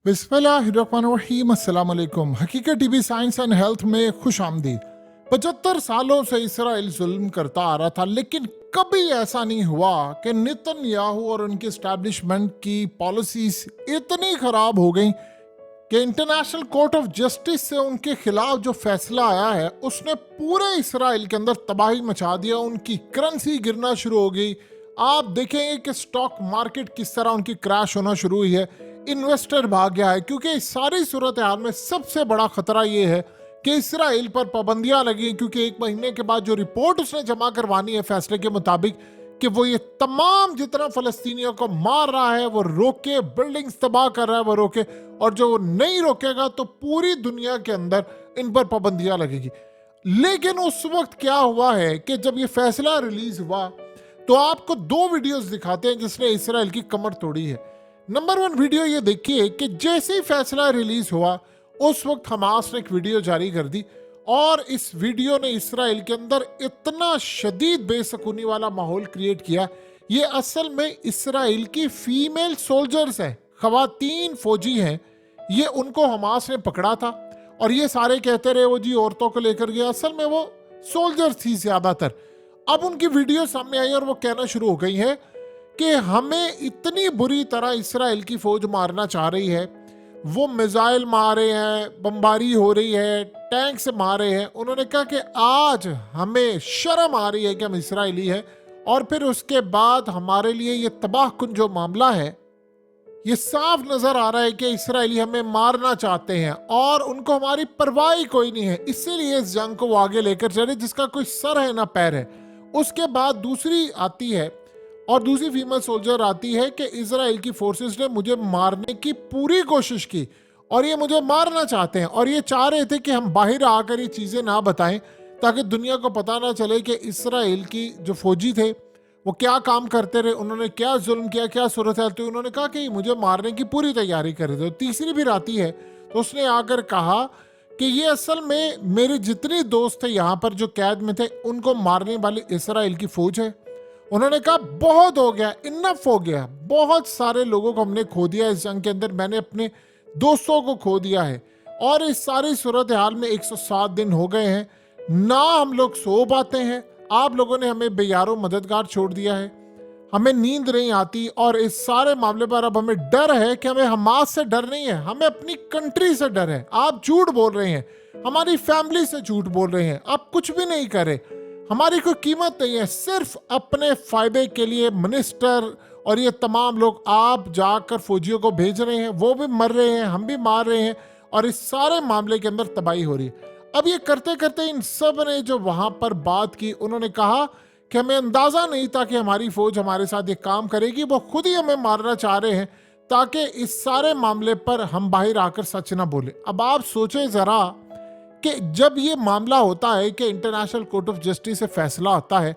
बिस्मिल्लाहिर्रहमानिर्रहीम, अस्सलाम वालेकुम। हकीकत टीवी साइंस एंड हेल्थ में खुश आमदीद। 75 सालों से इसराइल जुल्म करता आ रहा था, लेकिन कभी ऐसा नहीं हुआ कि नेतन्याहू और उनकी एस्टैब्लिशमेंट की पॉलिसीज इतनी खराब हो गई कि इंटरनेशनल कोर्ट ऑफ जस्टिस से उनके खिलाफ जो फैसला आया है उसने पूरे इसराइल के अंदर तबाही मचा दिया। उनकी करेंसी गिरना शुरू हो गई। आप देखेंगे कि स्टॉक मार्केट किस तरह उनकी क्रैश होना शुरू हुई है। इन्वेस्टर भाग गया है, क्योंकि इस सारी सूरत हाल में सबसे बड़ा खतरा ये है कि इसराइल पर पाबंदियां लगी, क्योंकि एक महीने के बाद जो रिपोर्ट उसने जमा करवानी है फैसले के मुताबिक कि वो ये तमाम जितना फलस्तीनियों को मार रहा है वो रोके, बिल्डिंग्स तबाह कर रहा है वो रोके, और जो वो नहीं रोकेगा तो पूरी दुनिया के अंदर इन पर पाबंदियां लगेगी। लेकिन उस वक्त क्या हुआ है कि जब ये फैसला रिलीज हुआ तो आपको दो वीडियोस दिखाते हैं जिसने इसराइल की कमर तोड़ी है। नंबर 1 वीडियो ये देखिए कि जैसे ही फैसला रिलीज हुआ उस वक्त हमास ने एक वीडियो जारी कर दी, और इस वीडियो ने इसराइल के अंदर इतना शदीद बेसकूनी वाला माहौल क्रिएट किया। ये असल में इसराइल की फीमेल सोल्जर्स हैं, खवातीन फौजी हैं। ये उनको हमास ने पकड़ा था और ये सारे कहते रहे वो जी औरतों को लेकर गया, असल में वो सोल्जर्स थी ज्यादातर। अब उनकी वीडियो सामने आई और वो कहना शुरू हो गई है कि हमें इतनी बुरी तरह इसराइल की फौज मारना चाह रही है, वो मिसाइल मारे हैं, बमबारी हो रही है, टैंक से मारे हैं। उन्होंने कहा कि आज हमें शर्म आ रही है कि हम इसराइली हैं, और फिर उसके बाद हमारे लिए ये तबाहकुन जो मामला है ये साफ नजर आ रहा है कि इसराइली हमें मारना चाहते हैं और उनको हमारी परवाह ही कोई नहीं है, इसीलिए इस जंग को वो आगे लेकर चले जिसका कोई सर है ना पैर है। उसके बाद दूसरी आती है और दूसरी फीमेल सोल्जर आती है कि इजराइल की फोर्सेस ने मुझे मारने की पूरी कोशिश की और ये मुझे मारना चाहते हैं, और ये चाह रहे थे कि हम बाहर आकर ये चीज़ें ना बताएं ताकि दुनिया को पता ना चले कि इसराइल की जो फौजी थे वो क्या काम करते रहे, उन्होंने क्या जुल्म किया, क्या सूरत है। तो उन्होंने कहा कि मुझे मारने की पूरी तैयारी कर रहे थे। तीसरी भी आती है तो उसने आकर कहा कि ये असल में मेरे जितने दोस्त थे यहाँ पर जो कैद में थे उनको मारने वाली इसराइल की फौज है। उन्होंने कहा बहुत हो गया, इनफ हो गया, बहुत सारे लोगों को हमने खो दिया इस जंग के अंदर, मैंने अपने दोस्तों को खो दिया है, और इस सारी सूरत हाल में 107 दिन हो गए हैं ना हम लोग सो पाते हैं। आप लोगों ने हमें बेयारो मददगार छोड़ दिया है, हमें नींद नहीं आती, और इस सारे मामले पर अब हमें डर है कि हमें हमास से डर नहीं है, हमें अपनी कंट्री से डर है। आप झूठ बोल रहे हैं, हमारी फैमिली से झूठ बोल रहे हैं, आप कुछ भी नहीं करे, हमारी कोई कीमत नहीं है, सिर्फ अपने फायदे के लिए मिनिस्टर और ये तमाम लोग आप जाकर फौजियों को भेज रहे हैं, वो भी मर रहे हैं, हम भी मार रहे हैं, और इस सारे मामले के अंदर तबाही हो रही है। अब ये करते करते इन सब ने जो वहां पर बात की, उन्होंने कहा कि हमें अंदाजा नहीं था कि हमारी फौज हमारे साथ ये काम करेगी, वो खुद ही हमें मारना चाह रहे हैं ताकि इस सारे मामले पर हम बाहर आकर सच ना बोले। अब आप सोचें जरा कि जब ये मामला होता है कि इंटरनेशनल कोर्ट ऑफ जस्टिस से फैसला आता है,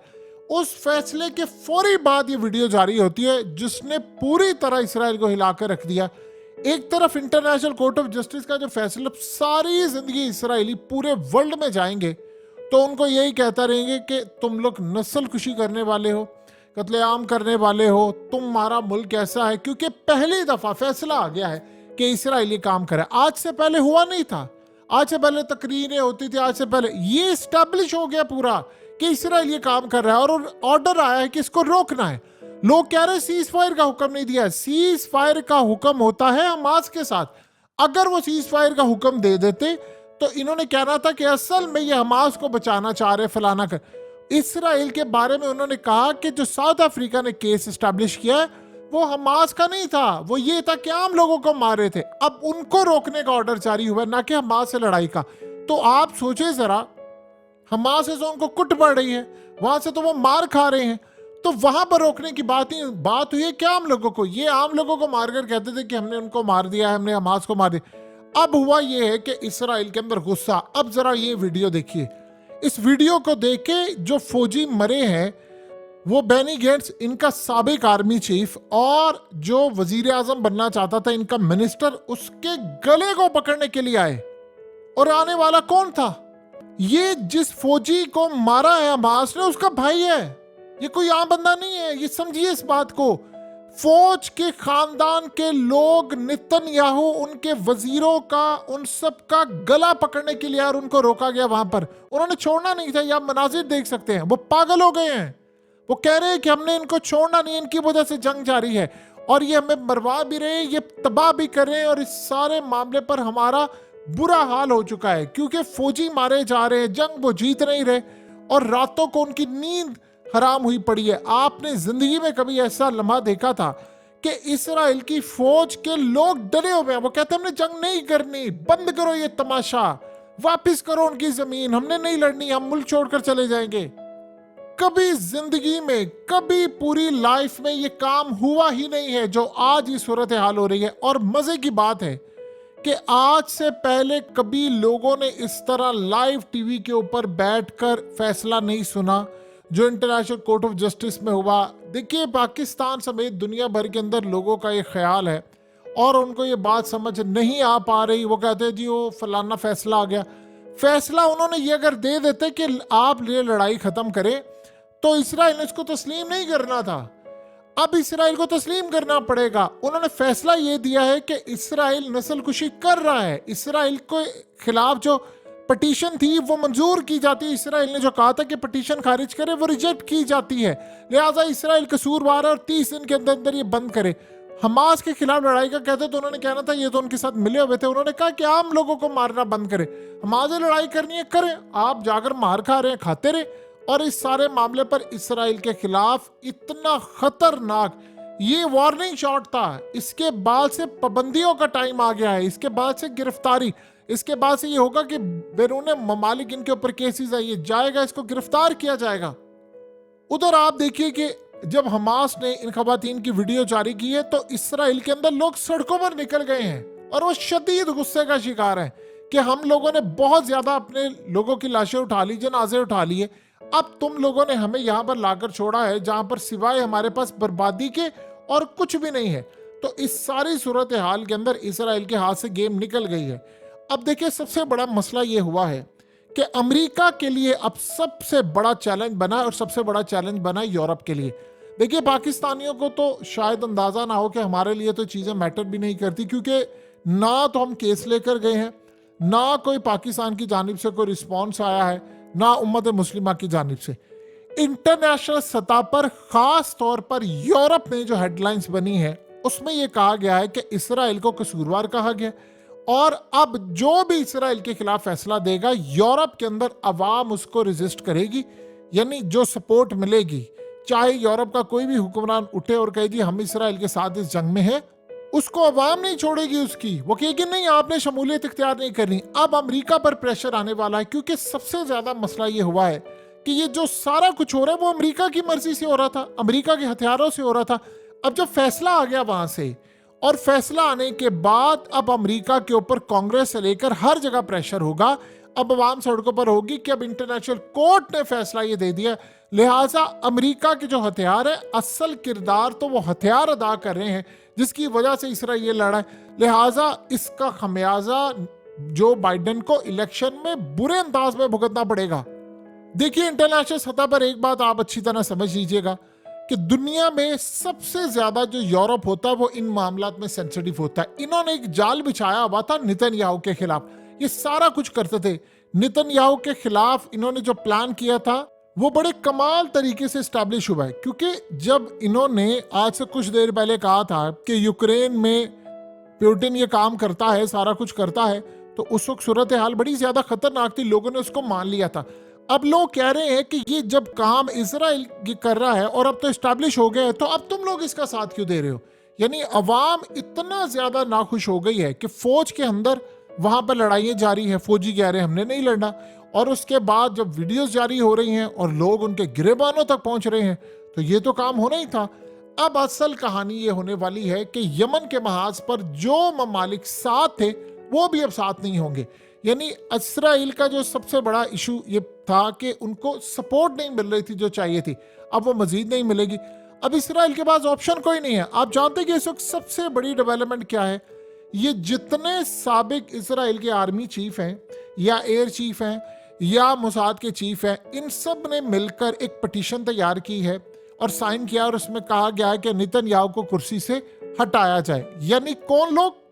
उस फैसले के फौरी बाद ये वीडियो जारी होती है जिसने पूरी तरह इसराइल को हिलाकर रख दिया। एक तरफ इंटरनेशनल कोर्ट ऑफ जस्टिस का जो फैसला, सारी जिंदगी इसराइली पूरे वर्ल्ड में जाएंगे तो उनको यही कहता रहेंगे कि तुम लोग नस्ल कुशी करने वाले हो, कत्लेआम करने वाले हो, तुम्हारा मुल्क ऐसा है, क्योंकि पहली दफा फैसला आ गया है कि इसराइली काम करे। आज से पहले हुआ नहीं था, आज से पहले तकरीरें होती थी, आज से पहले ये स्टैब्लिश हो गया पूरा कि इसराइल ये काम कर रहा है, और ऑर्डर आया है कि इसको रोकना है। लोग कह रहे सीज फायर का हुक्म नहीं दिया है, सीज फायर का हुक्म होता है हमास के साथ। अगर वो सीज फायर का हुक्म दे देते तो इन्होंने कहना था कि असल में ये हमास को बचाना चाह रहे, फलाना कर। इसराइल के बारे में उन्होंने कहा कि जो साउथ अफ्रीका ने केस स्टैब्लिश किया है वो हमास का नहीं था, वो ये था कि आम लोगों को मार रहे थे। अब उनको रोकने का ऑर्डर जारी हुआ, ना कि हमास से लड़ाई का। तो आप सोचे जरा, हमास से तो उनको कुट पड़ रही है, वहां से तो वो मार खा रहे हैं, तो वहां पर रोकने की बात हुई है क्या आम लोगों को? ये आम लोगों को मारकर कहते थे कि हमने उनको मार दिया है, हमने हमास को मार दिया। अब हुआ ये है कि इसराइल के अंदर गुस्सा। अब जरा ये वीडियो देखिए, इस वीडियो को देख के जो फौजी मरे हैं वो बेनी गेट्स, इनका साबिक आर्मी चीफ, और जो वजीर आजम बनना चाहता था इनका मिनिस्टर, उसके गले को पकड़ने के लिए आए। और आने वाला कौन था? ये जिस फौजी को मारा है हमास ने उसका भाई है, ये कोई आम बंदा नहीं है, ये समझिए इस बात को। फौज के खानदान के लोग नेतन्याहू, उनके वजीरों का, उन सब का गला पकड़ने के लिए और उनको रोका गया वहां पर। उन्होंने छोड़ना नहीं था। ये आप मनाजिर देख सकते हैं। वो पागल हो गए हैं। वो कह रहे हैं कि हमने इनको छोड़ना नहीं, इनकी वजह से जंग जारी है और ये हमें मरवा भी रहे हैं, ये तबाह भी कर रहे हैं और इस सारे मामले पर हमारा बुरा हाल हो चुका है क्योंकि फौजी मारे जा रहे हैं, जंग वो जीत नहीं रहे और रातों को उनकी नींद हराम हुई पड़ी है। आपने जिंदगी में कभी ऐसा लम्हा देखा था कि इस्राएल की फौज के लोग डरे हुए हैं? वो कहते हैं हमने जंग नहीं करनी, बंद करो ये तमाशा, वापस करो उनकी जमीन, हमने नहीं लड़नी, हम मुल्क छोड़कर चले जाएंगे। कभी जिंदगी में, कभी पूरी लाइफ में ये काम हुआ ही नहीं है जो आज ये सूरत हाल हो रही है। और मजे की बात है कि आज से पहले कभी लोगों ने इस तरह लाइव टीवी के ऊपर बैठकर फैसला नहीं सुना जो इंटरनेशनल कोर्ट ऑफ जस्टिस में हुआ। देखिए, पाकिस्तान समेत दुनिया भर के अंदर लोगों का ये ख्याल है और उनको ये बात समझ नहीं आ पा रही। वो कहते हैं जी वो फलाना फैसला आ गया। फैसला उन्होंने ये अगर दे देते कि आप ये लड़ाई खत्म करें तो इसराइल ने इसको तस्लीम नहीं करना था। अब इसराइल को तस्लीम करना पड़ेगा। उन्होंने फैसला ये दिया है कि इसराइल नस्लकुशी कर रहा है। इसराइल के खिलाफ जो पटिशन थी वो मंजूर की जाती है। इसराइल ने जो कहा था कि पटिशन खारिज करे वो रिजेक्ट की जाती है। लिहाजा इसराइल कसूरवार है और 30 दिन के अंदर अंदर ये बंद करे। हमास के खिलाफ लड़ाई का कहते तो उन्होंने कहना था, ये तो उनके साथ मिले हुए थे, उन्होंने कहा कि आम लोगों को मारना बंद करे। हमास से लड़ाई करनी है करें, आप जाकर मार खा रहे हैं खाते रहे। और इस सारे मामले पर इसराइल के खिलाफ इतना खतरनाक ये वार्निंग शॉट था। इसके बाद से पाबंदियों का टाइम आ गया है, इसके बाद से गिरफ्तारी, इसके बाद से ये होगा कि बैरून ममालिक इनके ऊपर केसेस है, ये जाएगा, इसको गिरफ्तार किया जाएगा। उधर आप देखिए कि जब हमास ने इन खवातीन की वीडियो जारी की है तो इसराइल के अंदर लोग सड़कों पर निकल गए हैं और वो शदीद गुस्से का शिकार है कि हम लोगों ने बहुत ज्यादा अपने लोगों की लाशें उठा ली, जनाजे उठा लिए, अब तुम लोगों ने हमें यहां पर लाकर छोड़ा है जहां पर सिवाय हमारे पास बर्बादी के और कुछ भी नहीं है। तो इस सारी सूरत हाल के अंदर इसराइल के हाथ से गेम निकल गई है। अब देखिए, सबसे बड़ा मसला ये हुआ है कि अमेरिका के लिए अब सबसे बड़ा चैलेंज बना और सबसे बड़ा चैलेंज बना यूरोप के लिए। देखिए, पाकिस्तानियों को तो शायद अंदाजा ना हो कि हमारे लिए तो चीजें मैटर भी नहीं करती क्योंकि ना तो हम केस लेकर गए हैं, ना कोई पाकिस्तान की जानिब से कोई रिस्पॉन्स आया है, ना उम्मत मुस्लिमा की जानिब से। इंटरनेशनल सतह पर खास तौर पर यूरोप में जो हेडलाइंस बनी है उसमें यह कहा गया है कि इसराइल को कसूरवार कहा गया और अब जो भी इसराइल के खिलाफ फैसला देगा यूरोप के अंदर अवाम उसको रेजिस्ट करेगी, यानी जो सपोर्ट मिलेगी, चाहे यूरोप का कोई भी हुक्मरान उठे और कहे जी हम इसराइल के साथ इस जंग में हैं, उसको अवाम नहीं छोड़ेगी उसकी। वो कहेगी नहीं, आपने शमूलियत इख्तियार नहीं करनी। अब अमेरिका पर प्रेशर आने वाला है क्योंकि सबसे ज्यादा मसला ये हुआ है कि ये जो सारा कुछ हो रहा है वो अमेरिका की मर्जी से हो रहा था, अमेरिका के हथियारों से हो रहा था। अब जब फैसला आ गया वहां से और फैसला आने के बाद अब अमेरिका के ऊपर कांग्रेस से लेकर हर जगह प्रेशर होगा। अब अवाम सड़कों पर होगी कि अब इंटरनेशनल कोर्ट ने फैसला ये दे दिया, लिहाजा अमेरिका के जो हथियार है असल किरदार तो वो हथियार अदा कर रहे हैं जिसकी वजह से इसराइल ये लड़ा है। लिहाजा इसका खमियाजा जो बाइडेन को इलेक्शन में बुरे अंदाज में भुगतना पड़ेगा। देखिए, इंटरनेशनल सतह पर एक बात आप अच्छी तरह समझ लीजिएगा कि दुनिया में सबसे ज्यादा जो यूरोप होता है वो इन मामलात में सेंसिटिव होता है। इन्होंने एक जाल बिछाया हुआ था नेतन्याहू के खिलाफ, ये सारा कुछ करते थे नेतन्याहू के खिलाफ। इन्होंने जो प्लान किया था वो बड़े कमाल तरीके से स्टैब्लिश हुआ है क्योंकि जब इन्होंने आज से कुछ देर पहले कहा था कि यूक्रेन में पुतिन ये काम करता है, सारा कुछ करता है, तो उस वक्त सूरत हाल बड़ी ज्यादा खतरनाक थी, लोगों ने उसको मान लिया था। अब लोग कह रहे हैं कि ये जब काम इजराइल कर रहा है और अब तो एस्टैब्लिश हो गया है तो अब तुम लोग इसका साथ क्यों दे रहे हो। यानी अवाम इतना ज्यादा नाखुश हो गई है कि फौज के अंदर वहां पर लड़ाइयां जारी है, फौजी कह रहे हैं हमने नहीं लड़ना, और उसके बाद जब वीडियोस जारी हो रही हैं और लोग उनके गिरेबानों तक पहुंच रहे हैं तो ये तो काम होना ही था। अब असल कहानी ये होने वाली है कि यमन के महाज पर जो ममालिक साथ थे वो भी अब साथ नहीं होंगे। यानी इस्राइल का जो सबसे बड़ा इशू ये था कि उनको सपोर्ट नहीं मिल रही थी जो चाहिए थी, अब वो मजीद नहीं मिलेगी। अब इस्राइल के पास ऑप्शन कोई नहीं है। आप जानते हैं कि इस वक्त सबसे बड़ी डेवलपमेंट क्या है, ये जितने साबिक इस्राइल के आर्मी चीफ हैं या एयर चीफ हैं या मोसाद के चीफ हैं, इन सब ने मिलकर एक पटिशन तैयार की है और साइन किया और उसमें कहा गया है कि नेतन्याहू को कुर्सी से हटाया जाए। यानी कौन लोग?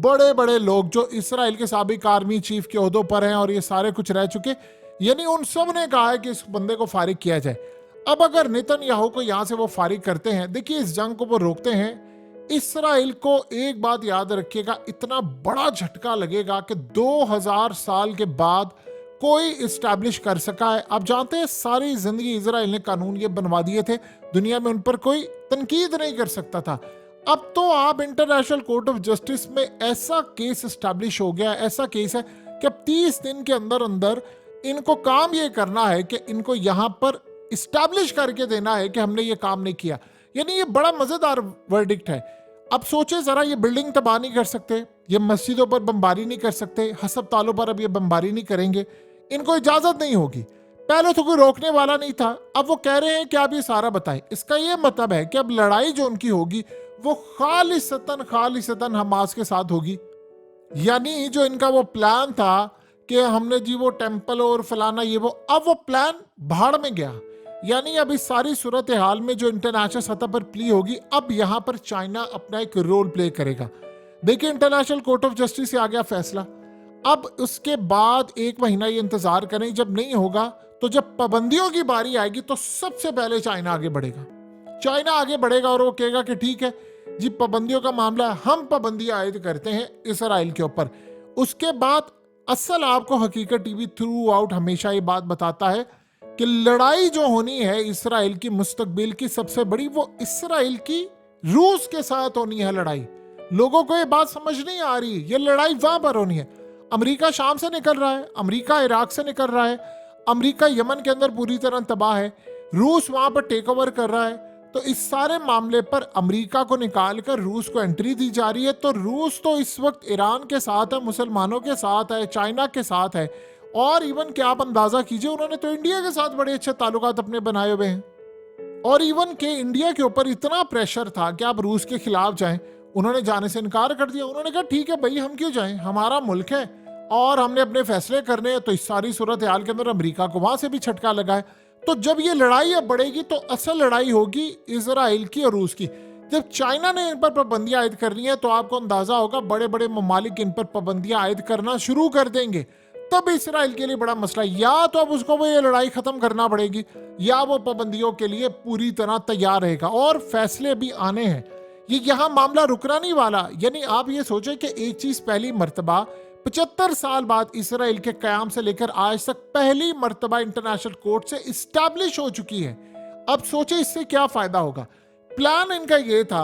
बड़े बड़े लोग जो इसराइल के साबिक आर्मी चीफ के ओहदों पर हैं और ये सारे कुछ रह चुके, यानी उन सब ने कहा है कि इस बंदे को फारिग किया जाए। अब अगर नेतन्याहू को यहां से वो फारिग करते हैं, देखिए इस जंग को वो रोकते हैं, इसराइल को एक बात याद रखिएगा, इतना बड़ा झटका लगेगा कि 2000 साल के बाद कोई इस्टेब्लिश कर सका है। आप जानते हैं सारी जिंदगी इसराइल ने कानून ये बनवा दिए थे, दुनिया में उन पर कोई तनकीद नहीं कर सकता था। अब तो आप इंटरनेशनल कोर्ट ऑफ जस्टिस में ऐसा केस इस्टेब्लिश हो गया, ऐसा केस है कि अब 30 दिन के अंदर अंदर इनको काम ये करना है कि इनको यहां पर इस्टेब्लिश करके देना है कि हमने ये काम नहीं किया। यानी ये बड़ा मजेदार वर्डिक्ट है। अब सोचे जरा, ये बिल्डिंग तबाह नहीं कर सकते, ये मस्जिदों पर बमबारी नहीं कर सकते, अस्पतालों पर अब ये बमबारी नहीं करेंगे, इनको इजाजत नहीं होगी। पहले तो कोई रोकने वाला नहीं था, अब वो कह रहे हैं कि आप ये सारा बताएं। इसका ये मतलब है कि अब लड़ाई जो उनकी होगी वो खालिसतन हमास के साथ होगी। यानी जो इनका वो प्लान था कि हमने जी वो टेम्पल और फलाना ये वो, अब वो प्लान भाड़ में गया। यानी अब इस सारी सूरत हाल में जो इंटरनेशनल सतह पर प्ले होगी, अब यहां पर चाइना अपना एक रोल प्ले करेगा। देखिए इंटरनेशनल कोर्ट ऑफ जस्टिस से आ गया फैसला, अब उसके बाद 1 महीना ये इंतजार करें, जब नहीं होगा तो जब पाबंदियों की बारी आएगी तो सबसे पहले चाइना आगे बढ़ेगा। चाइना आगे बढ़ेगा और वो कहेगा कि ठीक है जी, पाबंदियों का मामला है, हम पाबंदियां आयद करते हैं इसराइल के ऊपर। उसके बाद असल आपको हकीकत टीवी थ्रू आउट हमेशा ये बात बताता है कि लड़ाई जो होनी है इसराइल की मुस्तकबिल की सबसे बड़ी, वो इसराइल की रूस के साथ होनी है लड़ाई। लोगों को ये बात समझ नहीं आ रही, ये लड़ाई वहां पर होनी है। अमेरिका शाम से निकल रहा है, अमेरिका इराक से निकल रहा है, अमेरिका यमन के अंदर पूरी तरह तबाह है, रूस वहां पर टेक ओवर कर रहा है। तो इस सारे मामले पर अमेरिका को निकालकर रूस को एंट्री दी जा रही है। तो रूस तो इस वक्त ईरान के साथ है, मुसलमानों के साथ है, चाइना के साथ है, और इवन क्या आप अंदाजा कीजिए, उन्होंने तो इंडिया के साथ बड़े अच्छे ताल्लुकात अपने बनाए हुए हैं। और इवन के इंडिया के ऊपर इतना प्रेशर था कि आप रूस के खिलाफ जाएं, उन्होंने जाने से इनकार कर दिया। उन्होंने कहा ठीक है भाई, हम क्यों जाएं, हमारा मुल्क है और हमने अपने फैसले करने हैं। तो इस सारी सूरत हाल के अंदर अमेरिका को वहां से भी झटका लगा है। तो जब ये लड़ाई अब बढ़ेगी तो असल लड़ाई होगी इसराइल की और रूस की। जब चाइना ने इन पर पाबंदियां आयद करनी है तो आपको अंदाजा होगा बड़े बड़े ममालिक इन पर पाबंदियां आयद करना शुरू कर देंगे, तब इसराइल के लिए बड़ा मसला। या तो अब उसको वो ये लड़ाई खत्म करना पड़ेगी, या वो पाबंदियों के लिए पूरी तरह तैयार रहेगा। और फैसले भी आने हैं, ये यहाँ मामला रुकना नहीं वाला। यानी आप ये सोचें कि एक चीज पहली मर्तबा 75 साल बाद इसराइल के कयाम से लेकर आज तक पहली मर्तबा इंटरनेशनल कोर्ट से इस्टेब्लिश हो चुकी है। अब सोचे इससे क्या फायदा होगा। प्लान इनका ये था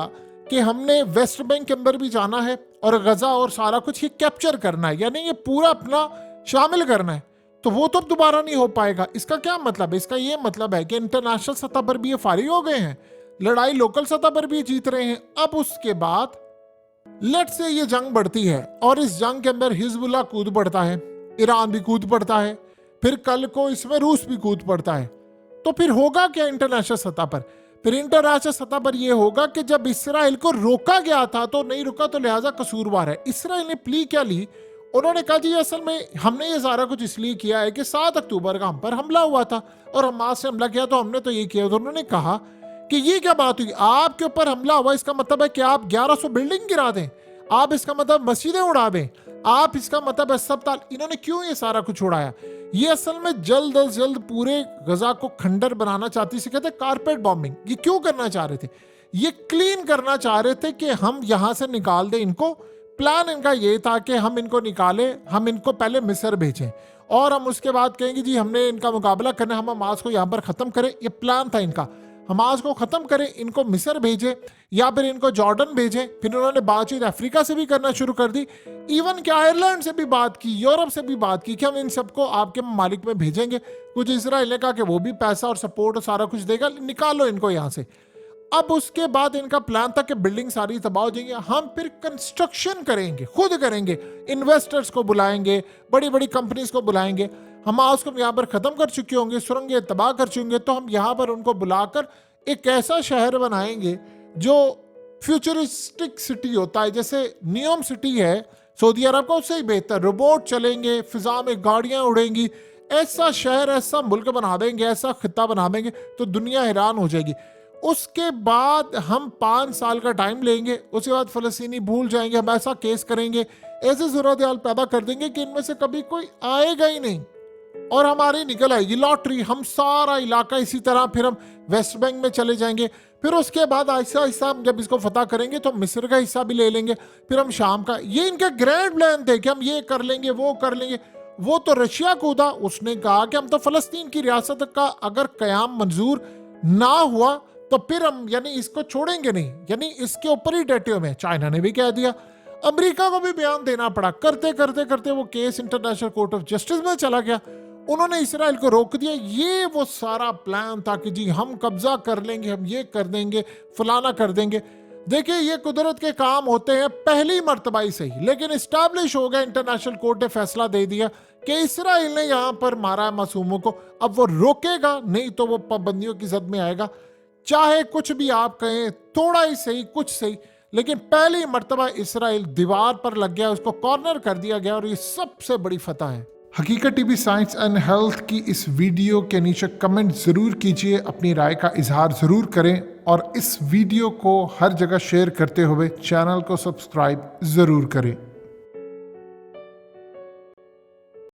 कि हमने वेस्ट बैंक के अंदर भी जाना है और गजा और सारा कुछ ये कैप्चर करना है, यानी ये पूरा अपना शामिल करना है। तो वो तो अब दोबारा नहीं हो पाएगा। इसका क्या मतलब है? इसका ये मतलब है कि इंटरनेशनल सतह पर भी ये फारिग हो गए हैं, लड़ाई लोकल सतह पर भी जीत रहे हैं। अब उसके बाद लेट से ये जंग बढ़ती है और इस जंग के अंदर हिजबुल्लाह कूद पड़ता है, ईरान भी कूद पड़ता है, फिर कल को इसमें रूस भी कूद पड़ता है। तो फिर होगा क्या इंटरनेशनल सतह पर? फिर इंटरनेशनल सतह पर यह होगा कि जब इसराइल को रोका गया था तो नहीं रुका, तो लिहाजा कसूरवार है। इसराइल ने प्ली क्या ली? उन्होंने कहा जी असल में हमने ये सारा कुछ इसलिए किया है कि 7 अक्टूबर का हम पर हमला हुआ था और हमास से हमला किया तो हमने तो ये किया। तो उन्होंने कहा कि ये क्या बात हुई, आपके ऊपर हमला हुआ, इसका मतलब है कि आप 1100 बिल्डिंग गिरा दें, आप इसका मतलब मस्जिदें उड़ा दें, आप इसका मतलब अस्पताल। इन्होंने क्यों ये सारा कुछ उड़ाया? ये असल में जल्द अज जल्द पूरे गजा को खंडर बनाना चाहती, से कहते कारपेट बॉम्बिंग। ये क्यों करना चाह रहे थे? ये क्लीन करना चाह रहे थे कि हम यहां से निकाल दें इनको। प्लान इनका ये था कि हम इनको निकालें, हम इनको पहले मिस्र भेजें और हम उसके बाद कहेंगे जी हमने इनका मुकाबला करना, हम हमास को यहाँ पर ख़त्म करें। ये प्लान था इनका, हमास को ख़त्म करें, इनको मिस्र भेजें या फिर इनको जॉर्डन भेजें। फिर उन्होंने बातचीत अफ्रीका से भी करना शुरू कर दी, इवन कि आयरलैंड से भी बात की, यूरोप से भी बात की कि हम इन सबको आपके ममालिक में भेजेंगे। कुछ इसराइल ने कहा कि वो भी पैसा और सपोर्ट और सारा कुछ देगा, निकालो इनको यहाँ से। अब उसके बाद इनका प्लान था कि बिल्डिंग सारी तबाह हो जाएंगी, हम फिर कंस्ट्रक्शन करेंगे, खुद करेंगे, इन्वेस्टर्स को बुलाएंगे, बड़ी बड़ी कंपनीज को बुलाएंगे। हम उसको यहाँ पर ख़त्म कर चुके होंगे, सुरंगें तबाह कर चुके होंगे, तो हम यहाँ पर उनको बुलाकर एक ऐसा शहर बनाएंगे जो फ्यूचरिस्टिक सिटी होता है, जैसे नियोम सिटी है सऊदी अरब का, उससे ही बेहतर। रोबोट चलेंगे, फिजा में गाड़ियाँ उड़ेंगी, ऐसा शहर, ऐसा मुल्क बना देंगे, ऐसा खिता बना देंगे तो दुनिया हैरान हो जाएगी। उसके बाद हम 5 साल का टाइम लेंगे, उसके बाद फलस्तीनी भूल जाएंगे, हम ऐसा केस करेंगे, ऐसे सूरत हाल पैदा कर देंगे कि इनमें से कभी कोई आएगा ही नहीं और हमारी निकल आएगी लॉटरी। हम सारा इलाका इसी तरह, फिर हम वेस्ट बैंक में चले जाएंगे, फिर उसके बाद ऐसा हिस्सा हम जब इसको फतह करेंगे तो मिस्र का हिस्सा भी ले लेंगे, फिर हम शाम का। ये इनके ग्रैंड प्लान थे कि हम ये कर लेंगे, वो कर लेंगे। वो तो रशिया कूदा, उसने कहा कि हम तो फलस्तीन की रियासत का अगर कयाम मंजूर ना हुआ तो फिर हम यानी इसको छोड़ेंगे नहीं, यानी इसके ऊपर ही डटे हुए हैं। चाइना ने भी कह दिया, अमेरिका को भी बयान देना पड़ा। करते करते करते वो case international court of justice में चला गया, उन्होंने इसराइल को रोक दिया। ये वो सारा प्लान था कि जी हम कब्जा कर लेंगे, हम ये कर देंगे, फलाना कर देंगे। देखिए ये कुदरत के काम होते हैं, पहली मर्तबा ही सही, लेकिन इस्टेब्लिश हो गया, इंटरनेशनल कोर्ट ने फैसला दे दिया कि इसराइल ने यहां पर मारा है मासूमों को। अब वो रोकेगा नहीं तो वो पाबंदियों की जद में आएगा। चाहे कुछ भी आप कहें, थोड़ा ही सही, कुछ सही, लेकिन पहली मर्तबा इसराइल दीवार पर लग गया, उसको कॉर्नर कर दिया गया और ये सबसे बड़ी फतह है। हकीकत टीवी साइंस एंड हेल्थ की इस वीडियो के नीचे कमेंट जरूर कीजिए, अपनी राय का इजहार जरूर करें और इस वीडियो को हर जगह शेयर करते हुए चैनल को सब्सक्राइब जरूर करें।